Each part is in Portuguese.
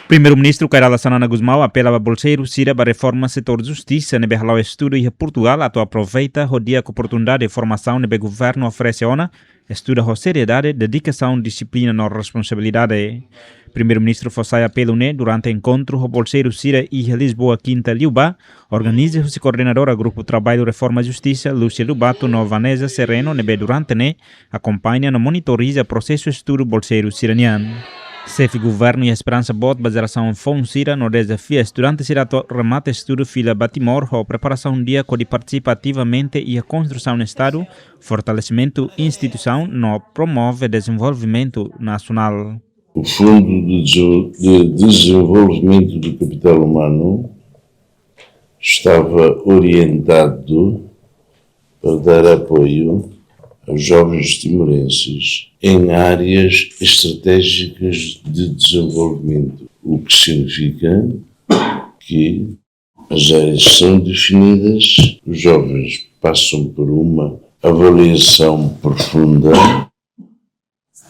Primeiro-Ministro Kairala Sanana Guzmão apela a bolseiros Sira para reforma setor de justiça nebe halau estudo e Portugal atu aproveita o dia com oportunidade de formação nebe governo oferece ona estuda com seriedade, dedicação, disciplina e responsabilidade. Primeiro-Ministro Fossai apelo durante encontro o bolseiro Sira e Lisboa Quinta Liuba organiza o coordenador a grupo trabalho reforma justiça Lúcia Lubato no Vanessa Sereno nebe durante acompanha e monitoriza processo estudo bolseiro siraniano. Sef Governo e Esperança Bot, baseação Fonsira, no desafio estudante será remate estudo fila Batimor, a preparação dia que participa ativamente e a construção do Estado, fortalecimento instituição, no promove desenvolvimento nacional. O Fundo de Desenvolvimento do Capital Humano estava orientado para dar apoio aos jovens timorenses em áreas estratégicas de desenvolvimento, o que significa que as áreas são definidas, os jovens passam por uma avaliação profunda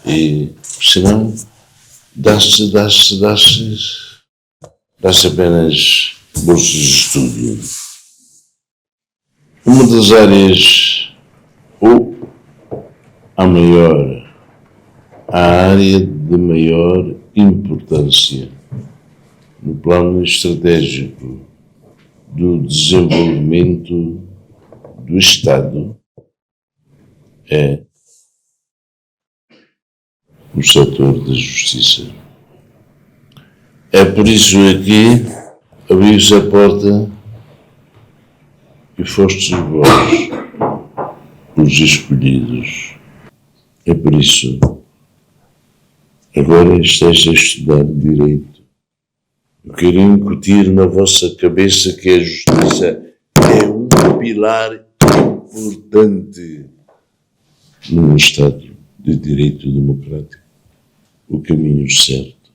e, senão, dá-se apenas bolsas de estudo. Uma das áreas, ou a área de maior importância no plano estratégico do desenvolvimento do Estado é o setor da justiça. É por isso que abriu-se a porta e fostes vós os escolhidos. É por isso, agora estáis a estudar Direito. Eu quero incutir na vossa cabeça que a justiça é um pilar importante num Estado de Direito democrático, o caminho certo.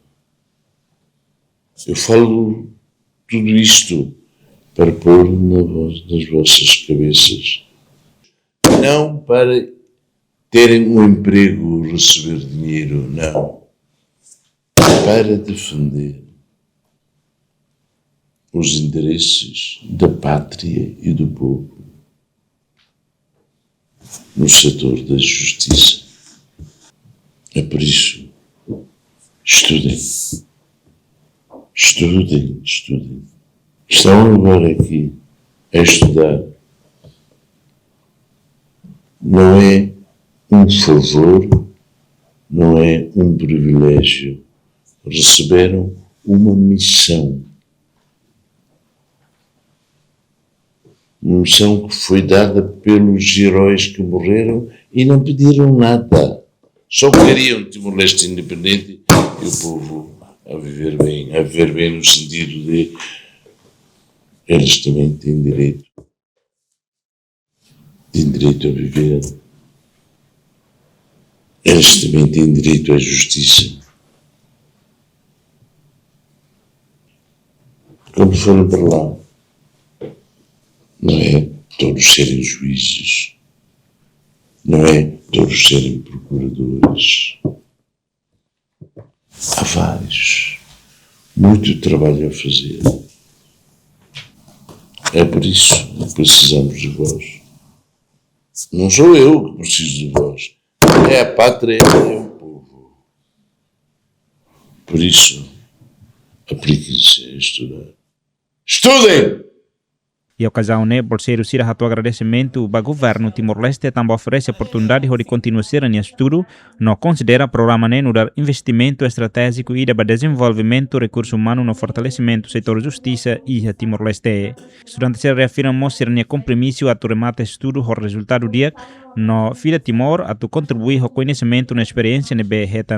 Eu falo tudo isto para pôr nas vossas cabeças, não para terem um emprego, receber dinheiro, não. Para defender os interesses da pátria e do povo no setor da justiça. É por isso, estudem. Estão agora aqui a estudar. Não é um favor, não é um privilégio. Receberam uma missão. Uma missão que foi dada pelos heróis que morreram e não pediram nada. Só queriam Timor-Leste independente e o povo a viver bem no sentido de eles também têm direito a viver. Eles também têm direito à justiça. Quando foram para lá, não é todos serem juízes, não é todos serem procuradores. Há vários, muito trabalho a fazer. É por isso que precisamos de vós. Não sou eu que preciso de vós. É a pátria, é o povo. Por isso, apliquem-se a estudar. Estudem! E a ocasião, bolseiro Sira rato agradecimento ao governo Timor-Leste também oferece oportunidade de continuar em estudo, não considera programa no dar investimento estratégico e de desenvolvimento recurso humano no fortalecimento do setor justiça e Timor-Leste. Estudante se reafirma ser compromisso a remate estudo o resultado dia no Fila Timor a contribuir ao conhecimento na experiência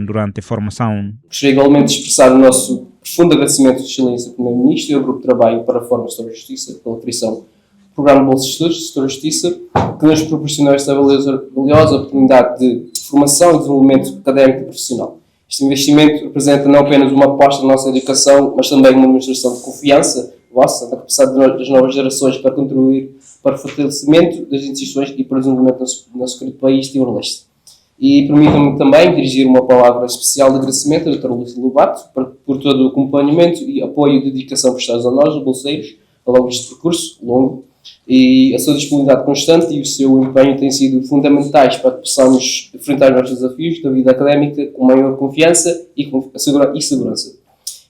durante a formação. Gostaria igualmente de expressar o nosso profundo agradecimento de excelência ao Primeiro-Ministro e ao Grupo de Trabalho para a Reforma do Setor de Justiça pela criação do Programa de Bolsas de Estudos do Setor de Justiça, que nos proporcionou esta valiosa oportunidade de formação e desenvolvimento académico e profissional. Este investimento representa não apenas uma aposta na nossa educação, mas também uma demonstração de confiança vossa, da capacidade das novas gerações para contribuir para o fortalecimento das instituições e para o desenvolvimento do nosso querido país Timor-Leste. E permitam-me também dirigir uma palavra especial de agradecimento ao Dr. Luís Lobato por todo o acompanhamento e apoio e dedicação prestados a nós, os bolseiros, ao longo deste percurso longo, e a sua disponibilidade constante e o seu empenho têm sido fundamentais para que possamos enfrentar os nossos desafios da vida académica com maior confiança e segurança.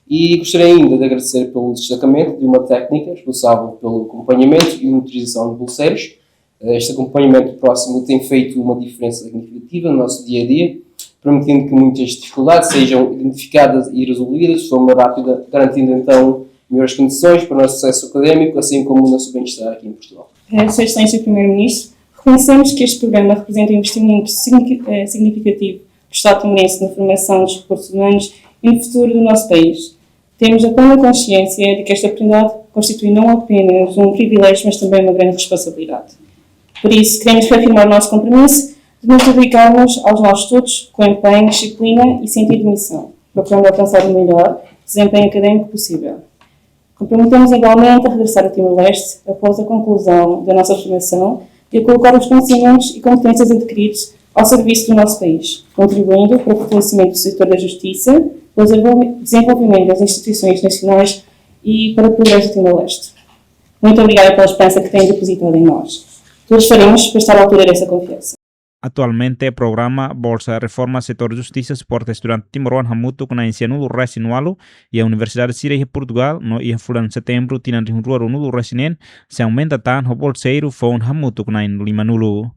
E gostaria ainda de agradecer pelo destacamento de uma técnica responsável pelo acompanhamento e monitorização de bolseiros. Este acompanhamento próximo tem feito uma diferença significativa no nosso dia-a-dia, permitindo que muitas dificuldades sejam identificadas e resolvidas de forma rápida, garantindo então melhores condições para o nosso sucesso académico, assim como o nosso bem-estar aqui em Portugal. Sua Excelência Primeiro-Ministro, reconhecemos que este programa representa um investimento significativo do Estado timorense na formação dos recursos humanos e no futuro do nosso país. Temos a plena consciência de que esta oportunidade constitui não apenas um privilégio, mas também uma grande responsabilidade. Por isso, queremos reafirmar o nosso compromisso de nos dedicarmos aos nossos estudos com empenho, disciplina e sentido de missão, procurando alcançar o melhor desempenho académico possível. Comprometemos igualmente a regressar a Timor-Leste após a conclusão da nossa formação e a colocar os conhecimentos e competências adquiridos ao serviço do nosso país, contribuindo para o fortalecimento do setor da justiça, pelo desenvolvimento das instituições nacionais e para o progresso do Timor-Leste. Muito obrigada pela esperança que têm depositado em nós. Todos faremos para estar à altura dessa confiança. Atualmente, o programa Bolsa Reforma Setor Justiça suporta estudantes Timor-Leste Hamuto na ensino resinual e a Universidade de Síria de Portugal no ia de setembro tinha de ruar no resinen se aumenta tan o bolseiro foi Hamuto na Limanulu.